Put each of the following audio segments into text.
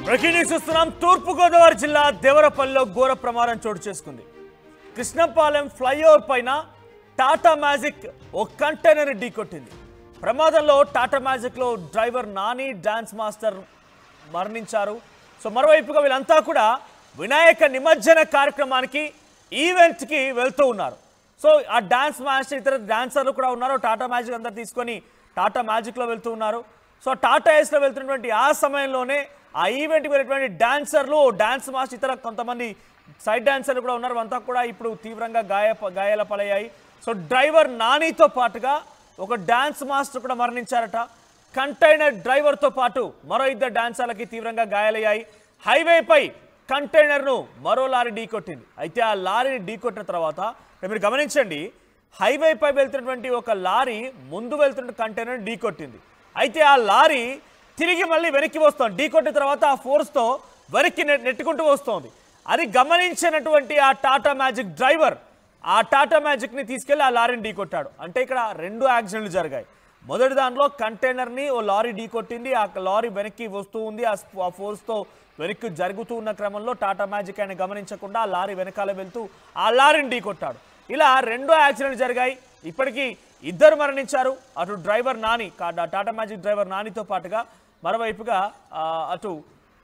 Breaking news చూస్తున్నాం. తూర్పుగోదావరి జిల్లా దేవరపల్లిలో ఘోర ప్రమాదం చోటు చేసుకుంది. కృష్ణపాలెం ఫ్లైఓవర్ పైన టాటా మ్యాజిక్ ఓ కంటైనర్ ఢీకొట్టింది. ప్రమాదంలో టాటా మ్యాజిక్లో డ్రైవర్ నాని, డాన్స్ మాస్టర్ మరణించారు. సో మరోవైపుగా వీళ్ళంతా కూడా వినాయక నిమజ్జన కార్యక్రమానికి ఈవెంట్కి వెళ్తూ ఉన్నారు. సో ఆ డాన్స్ మాస్టర్ ఇతర డాన్సర్లు కూడా ఉన్నారు. టాటా మ్యాజిక్ అందరు తీసుకొని టాటా మ్యాజిక్లో వెళ్తూ ఉన్నారు. సో టాటా ఏస్లో వెళ్తున్నటువంటి ఆ సమయంలోనే ఆ ఈవెంట్కి వెళ్ళినటువంటి డాన్సర్లు, డాన్స్ మాస్టర్, ఇతర కొంతమంది సైడ్ డాన్సర్లు కూడా ఉన్నారు. అంతా కూడా ఇప్పుడు తీవ్రంగా గాయాల పాలయ్యాయి. సో డ్రైవర్ నానితో పాటుగా ఒక డాన్స్ మాస్టర్ కూడా మరణించారట. కంటైనర్ డ్రైవర్తో పాటు మరో ఇద్దరు డాన్సర్లకి తీవ్రంగా గాయాలయ్యాయి. హైవేపై కంటైనర్ను మరో లారీ ఢీకొట్టింది. అయితే ఆ లారీని ఢీకొట్టిన తర్వాత మీరు గమనించండి, హైవేపై వెళ్తున్నటువంటి ఒక లారీ ముందు వెళ్తున్న కంటైనర్ ఢీకొట్టింది. అయితే ఆ లారీ తిరిగి మళ్ళీ వెనక్కి వస్తోంది. ఢీకొట్టిన తర్వాత ఆ ఫోర్స్తో వెనక్కి నెట్టుకుంటూ వస్తోంది. అది గమనించినటువంటి ఆ టాటా మ్యాజిక్ డ్రైవర్ ఆ టాటా మ్యాజిక్ని తీసుకెళ్లి ఆ లారీని ఢీకొట్టాడు. అంటే ఇక్కడ రెండు యాక్సిడెంట్లు జరిగాయి. మొదటి దాంట్లో కంటైనర్ని ఓ లారీ ఢీకొట్టింది. ఆ లారీ వెనక్కి వస్తూ ఉంది. ఆ ఫోర్స్తో వెనక్కి జరుగుతూ ఉన్న క్రమంలో టాటా మ్యాజిక్ ఆయన గమనించకుండా ఆ లారీ వెనకాల వెళ్తూ ఆ లారీని ఢీకొట్టాడు. ఇలా రెండు యాక్సిడెంట్లు జరిగాయి. ఇప్పటికీ ఇద్దరు మరణించారు. అటు driver Nani, Tata magic driver నానితో పాటుగా మరోవైపుగా అటు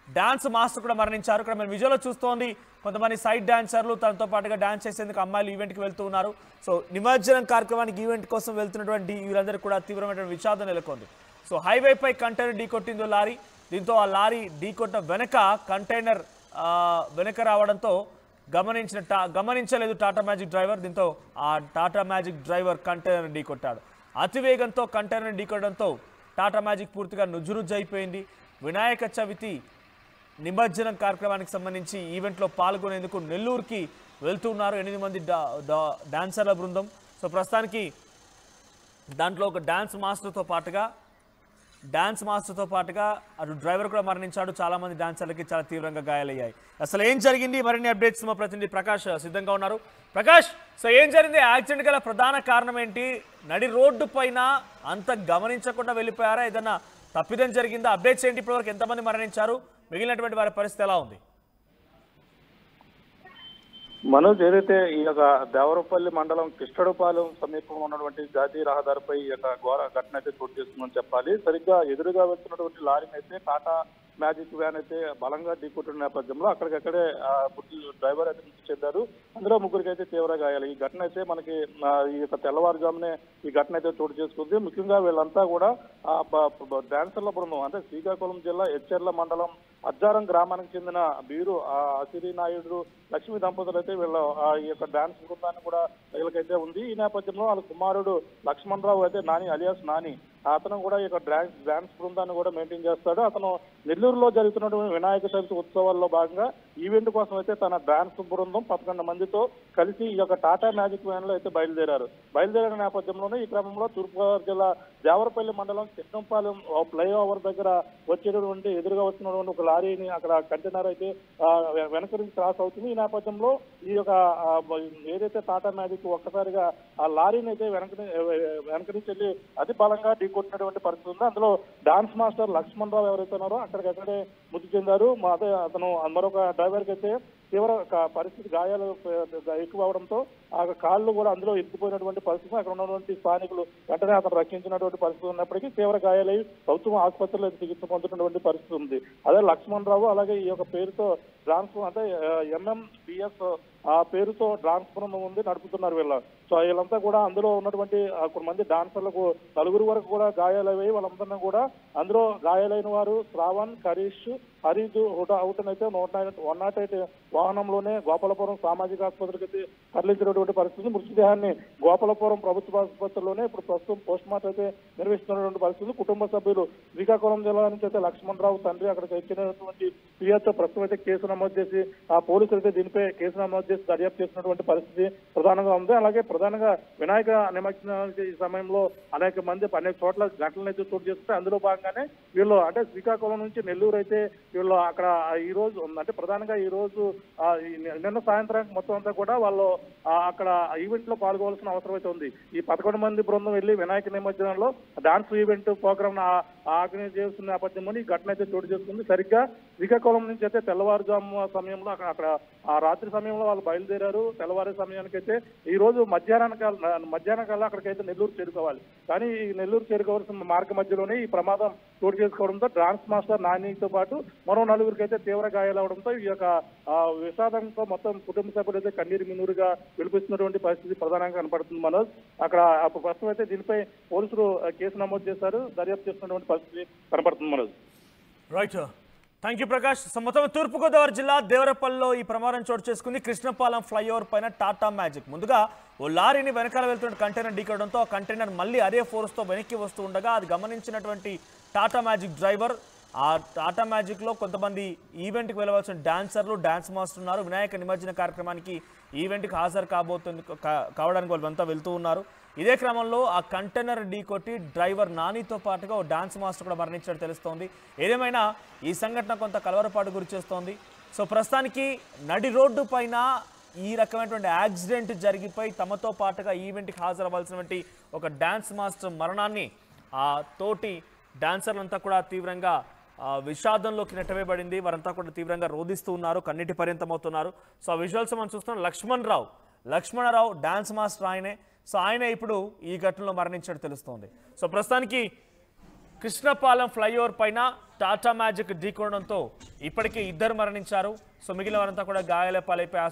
డాన్స్ మాస్టర్ కూడా మరణించారు. ఇక్కడ మనం విజువల్లో చూస్తోంది కొంతమంది సైడ్ డాన్సర్లు తనతో పాటుగా డాన్స్ చేసేందుకు అమ్మాయిలు ఈవెంట్కి వెళ్తూ ఉన్నారు. సో నిమజ్జనం కార్యక్రమానికి ఈవెంట్ కోసం వెళ్తున్నటువంటి వీళ్ళందరూ కూడా తీవ్రమైనటువంటి విషాదం నెలకొంది. సో హైవేపై కంటైనర్ ఢీకొట్టిందో లారీ. దీంతో ఆ లారీ ఢీకొట్టిన వెనక కంటైనర్ వెనక రావడంతో గమనించలేదు టాటా మ్యాజిక్ డ్రైవర్. దీంతో ఆ టాటా మ్యాజిక్ డ్రైవర్ కంటైనర్ ఢీకొట్టాడు. అతివేగంతో కంటైనర్ ఢీకొట్టడంతో టాటా మ్యాజిక్ పూర్తిగా నుజ్జురుజ్జు అయిపోయింది. వినాయక చవితి నిమజ్జనం కార్యక్రమానికి సంబంధించి ఈవెంట్లో పాల్గొనేందుకు నెల్లూరుకి వెళ్తున్నారు 8 మంది డాన్సర్ల బృందం. సో ప్రస్తుతానికి దాంట్లో ఒక డాన్స్ మాస్టర్తో పాటుగా అటు డ్రైవర్ కూడా మరణించాడు. చాలామంది డాన్సర్లకి చాలా తీవ్రంగా గాయాలయ్యాయి. అసలు ఏం జరిగింది, మరిన్ని అప్డేట్స్ మా ప్రతినిధి ప్రకాష్ సిద్ధంగా ఉన్నారు. ప్రకాష్, సో ఏం జరిగింది? యాక్సిడెంట్ గల ప్రధాన కారణం ఏంటి? నడి రోడ్డు పైన అంత గమనించకుండా వెళ్ళిపోయారా? ఏదన్నా తప్పిదం జరిగిందా? అప్డేట్స్ ఏంటి? ఇప్పటివరకు ఎంతమంది మరణించారు? మిగిలినటువంటి వారి పరిస్థితి ఎలా ఉంది? మనోజ్, ఏదైతే ఈ యొక్క దేవరపల్లి మండలం కిష్టడుపాలెం సమీపంలో ఉన్నటువంటి జాతీయ రహదారిపై ఈ యొక్క ఘోర ఘటన అయితే చోటు చేసుకుందని చెప్పాలి. సరిగ్గా ఎదురుగా వెళ్తున్నటువంటి లారీని అయితే టాటా మ్యాజిక్ వ్యాన్ అయితే బలంగా ఢీకొట్టిన నేపథ్యంలో అక్కడికక్కడే డ్రైవర్ అయితే మృతి చెందారు. అందులో ముగ్గురికి అయితే తీవ్ర గాయాలు. ఈ ఘటన అయితే మనకి ఈ యొక్క తెల్లవారుజామునే ఈ ఘటన అయితే చోటు చేసుకుంది. ముఖ్యంగా వీళ్ళంతా కూడా డాన్సర్ల బృందం, అంటే శ్రీకాకుళం జిల్లా ఎచ్చెర్ల మండలం అజ్జారం గ్రామానికి చెందిన బీరు అసిరి నాయుడు, లక్ష్మీ దంపతులు అయితే వీళ్ళ ఈ యొక్క డాన్స్ బృందాన్ని కూడా వీళ్ళకైతే ఉంది. ఈ నేపథ్యంలో వాళ్ళ కుమారుడు లక్ష్మణరావు అయితే నాని అలియాస్ నాని, అతను కూడా ఈ యొక్క డాన్స్ బృందాన్ని కూడా మెయింటైన్ చేస్తాడు. అతను నెల్లూరులో జరుగుతున్నటువంటి వినాయక చవితి ఉత్సవాల్లో భాగంగా ఈవెంట్ కోసం అయితే తన డాన్స్ బృందం 11 మందితో కలిసి ఈ యొక్క టాటా మ్యాజిక్ వ్యాన్ లో అయితే బయలుదేరిన నేపథ్యంలోనే ఈ క్రమంలో తూర్పుగోదావరి జిల్లా దేవరపల్లి మండలం కృష్ణపాలెం ఫ్లైఓవర్ దగ్గర వచ్చేటటువంటి ఎదురుగా వస్తున్నటువంటి ఒక లారీని అక్కడ కంటైనర్ అయితే వెనక నుంచి క్రాస్ అవుతుంది. ఈ నేపథ్యంలో ఈ యొక్క ఏదైతే టాటా మ్యాజిక్ ఒక్కసారిగా ఆ లారీని అయితే వెనక నుంచి వెళ్ళి అతి బలంగా ఢీకొట్టినటువంటి పరిస్థితి ఉంది. అందులో డాన్స్ మాస్టర్ లక్ష్మణరావు ఎవరైతే ఉన్నారో అక్కడికక్కడే మృతి చెందారు. అదే అతను మరొక డ్రైవర్కి అయితే తీవ్ర పరిస్థితి, గాయాలు ఎక్కువ అవడంతో ఆ కాళ్ళు కూడా అందులో ఎత్తుకుపోయినటువంటి పరిస్థితి. అక్కడ ఉన్నటువంటి స్థానికులు వెంటనే అతను రక్షించినటువంటి పరిస్థితి ఉన్నప్పటికీ తీవ్ర గాయాలై ప్రభుత్వం ఆసుపత్రిలో చికిత్స పొందుతున్నటువంటి పరిస్థితి ఉంది. అదే లక్ష్మణరావు అలాగే ఈ యొక్క పేరుతో అంటే MMBS ఆ పేరుతో డాన్స్ బృందం ఉంది, నడుపుతున్నారు వీళ్ళు. సో వీళ్ళంతా కూడా అందులో ఉన్నటువంటి కొంతమంది డాన్సర్లకు 4 వరకు కూడా గాయాలయ్యాయి. వాళ్ళందరినీ కూడా అందులో గాయాలైన వారు శ్రావణ్, కరీష్, హరీజ్ అవుటనైతే 108 వాహనంలోనే గోపాలపురం సామాజిక ఆసుపత్రికి అయితే తరలించినటువంటి పరిస్థితి. మృతదేహాన్ని గోపాలపురం ప్రభుత్వ ఆసుపత్రిలోనే ఇప్పుడు ప్రస్తుతం పోస్ట్ మార్టం అయితే నిర్వహిస్తున్నటువంటి పరిస్థితి. కుటుంబ సభ్యులు శ్రీకాకుళం జిల్లా నుంచి అయితే లక్ష్మణరావు తండ్రి అక్కడికి వచ్చినటువంటి ఫిర్యాదుతో ప్రస్తుతం అయితే కేసు నమోదు చేసి ఆ పోలీసులు అయితే దీనిపై కేసు నమోదు చేసి దర్యాప్తు చేసినటువంటి పరిస్థితి ప్రధానంగా ఉంది. అలాగే ప్రధానంగా వినాయక నిమజ్జనానికి ఈ సమయంలో అనేక చోట్ల ఘటనలు అయితే చోటు చేస్తుంటే అందులో భాగంగానే వీళ్ళు అంటే శ్రీకాకుళం నుంచి నెల్లూరు అయితే వీళ్ళు అక్కడ ఈ రోజు అంటే ప్రధానంగా ఈ రోజు నిన్న సాయంత్రానికి మొత్తం అంతా కూడా వాళ్ళు అక్కడ ఈవెంట్ లో పాల్గొవాల్సిన అవసరం అయితే ఉంది. ఈ 11 మంది బృందం వెళ్లి వినాయక నిమజ్జనంలో డాన్స్ ఈవెంట్ ప్రోగ్రామ్ ఆర్గనైజ్ చేస్తున్న నేపథ్యంలో ఈ ఘటన అయితే చోటు చేసుకుంది. సరిగ్గా శ్రీకాకుళం నుంచి అయితే తెల్లవారుజాము సమయంలో అక్కడ ఆ రాత్రి సమయంలో వాళ్ళు బయలుదేరారు. తెల్లవారే సమయానికి అయితే ఈ రోజు మధ్యాహ్నం కల్లా అక్కడికైతే నెల్లూరు చేరుకోవాలి. కానీ ఈ నెల్లూరు చేరుకోవాల్సిన మార్గ మధ్యలోనే ఈ ప్రమాదం చోటు చేసుకోవడంతో డాన్స్ మాస్టర్ నానితో పాటు మరో 4గురికి అయితే తీవ్ర గాయాలవడంతో ఈ యొక్క విషాదంతో మొత్తం కుటుంబ సభ్యులు అయితే కన్నీరు మిన్నూరుగా విలిపిస్తున్నటువంటి పరిస్థితి ప్రధానంగా కనపడుతుంది మనోజ్. అక్కడ ప్రస్తుతం అయితే దీనిపై పోలీసులు కేసు నమోదు చేశారు, దర్యాప్తు చేస్తున్నటువంటి పరిస్థితి కనపడుతుంది Manoj. Right, thank you Prakash. మొత్తం తూర్పుగోదావరి జిల్లా దేవరపల్లిలో ఈ ప్రమాదం చోటు చేసుకుంది. కృష్ణపాలెం ఫ్లైఓవర్ పైన టాటా మ్యాజిక్ ముందుగా ఓ లారీని వెనకాల వెళ్తున్న కంటైనర్ ఢీకొనడంతో ఆ కంటైనర్ మళ్ళీ అదే ఫోర్స్తో వెనక్కి వస్తూ ఉండగా అది గమనించినటువంటి టాటా మ్యాజిక్ డ్రైవర్, ఆ టాటా మ్యాజిక్లో కొంతమంది ఈవెంట్కి వెళ్ళవలసిన డాన్సర్లు, డాన్స్ మాస్టర్ ఉన్నారు. వినాయక నిమజ్జన కార్యక్రమానికి ఈవెంట్కి హాజరు కావడానికి వాళ్ళంతా వెళ్తూ ఉన్నారు. ఇదే క్రమంలో ఆ కంటైనర్ ఢీకొట్టి డ్రైవర్ నానితో పాటుగా ఓ డాన్స్ మాస్టర్ కూడా మరణించినట్టు తెలుస్తోంది. ఏదేమైనా ఈ సంఘటన కొంత కలవరపాటు గురి చేస్తోంది. సో ప్రస్తుతానికి నడి రోడ్డు పైన ఈ రకమైనటువంటి యాక్సిడెంట్ జరిగిపోయి తమతో పాటుగా ఈవెంట్కి హాజరవ్వాల్సినటువంటి ఒక డాన్స్ మాస్టర్ మరణాన్ని ఆ తోటి డాన్సర్లంతా కూడా తీవ్రంగా విషాదంలోకి నెట్టవేయబడింది. వారంతా కూడా తీవ్రంగా రోధిస్తూ ఉన్నారు, కన్నీటి పర్యంతమవుతున్నారు. సో ఆ విజువల్స్ మనం చూస్తున్నాం. లక్ష్మణరావు డాన్స్ మాస్టర్ ఆయనే. సో ఆయన ఇప్పుడు ఈ ఘటనలో మరణించినట్టు తెలుస్తోంది. సో ప్రస్తుతానికి కృష్ణపాలెం ఫ్లైఓవర్ పైన టాటా మ్యాజిక్ ఢీకొనడంతో ఇప్పటికే 2 మరణించారు. సో మిగిలిన వారంతా కూడా గాయాల పాలైపోయి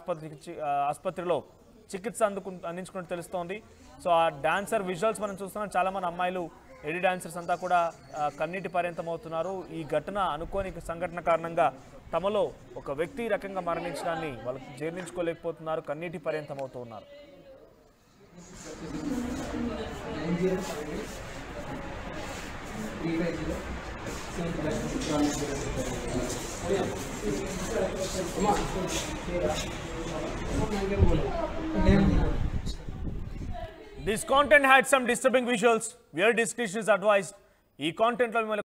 ఆసుపత్రిలో చికిత్స అందించుకున్నట్టు తెలుస్తోంది. సో ఆ డాన్సర్ విజువల్స్ మనం చూస్తున్నాం. చాలామంది అమ్మాయిలు, లేడీ డాన్సర్స్ అంతా కూడా కన్నీటి పర్యంతమవుతున్నారు. ఈ ఘటన అనుకోని సంఘటన కారణంగా తమలో ఒక వ్యక్తి ఈ రకంగా మరణించడాన్ని వాళ్ళు జీర్ణించుకోలేకపోతున్నారు, కన్నీటి పర్యంతమవుతూ ఉన్నారు. This content had some disturbing visuals. Viewer discretion is advised. ఈ కాంటెంట్లో